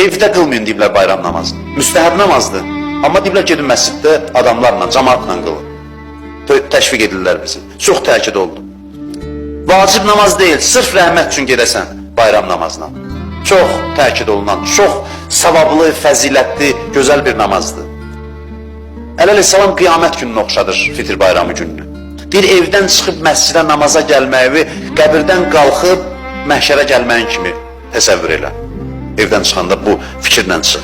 Evdə qılmayın deyiblər bayram namazını. Müstəhəb namazdır. Amma deyiblər gedin məsciddə adamlarla, cəmaatla qılın. Təşviq edirlər bizi. Çox təkid oldu. Vacib namaz deyil, sırf rəhmət üçün gedəsən bayram namazına. Çox təkid olunan, çox savablı, fəzilətli, gözəl bir namazdır. Əleyhissalam qiyamət gününü oxşadır Fitr bayramı gününü. Bir evdən çıxıb məscidə namaza gəlməyi, qəbirdən qalxıb məhşərə gəlməyin kimi təsəvvür elə. Evdən çıxanda bu fikirlə çıx.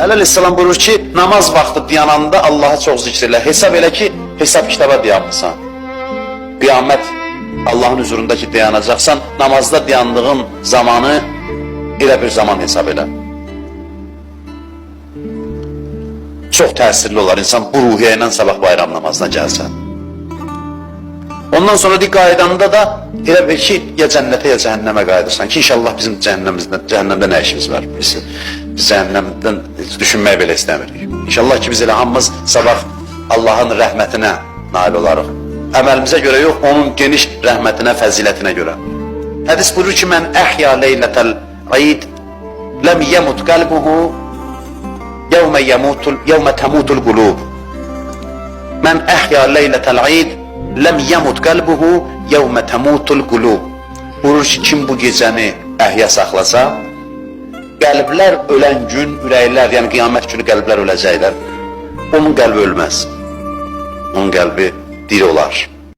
Əleyhissalam buyurur ki, namaz vaxtı dayananda Allah'a çox zikr elə. Hesab elə ki, hesab kitaba dayanmışsan. Qiyamət Allah'ın huzurunda ki dayanacaqsan, namazda dayandığın zamanı elə bir zaman hesab elə. Çox təsirli olar insan bu ruhiyyə ilə sabah bayram namazına gəlsən. Ondan sonra qaydanda da elə bir ki, ya cənnətə ya cəhənnəmə qayıdırsan ki, inşallah bizim cəhənnəmdə nə işimiz var? Biz cəhənnəmdən düşünmək belə istəmirik. İnşallah ki, biz elə hamımız sabah Allah'ın rəhmətinə nail olarıq. Əməlimizə görə yox, onun geniş rəhmətinə, fəzilətinə görə. Hədis buyurur ki, mən əhya leylətəl aid ləm yəmut qəlbuhu yevmə təmutul qulub. Mən əhya leylətəl aid ləm yəmut qəlbuhu yevmə təmutul qulub. Buyurur ki, kim bu gecəni əhya saxlasa, qəlblər ölən gün, ürəklər, yəni qiyamət günü qəlblər öləcəklər, onun qəlbi ölməz. Onun qəlbi diri olar.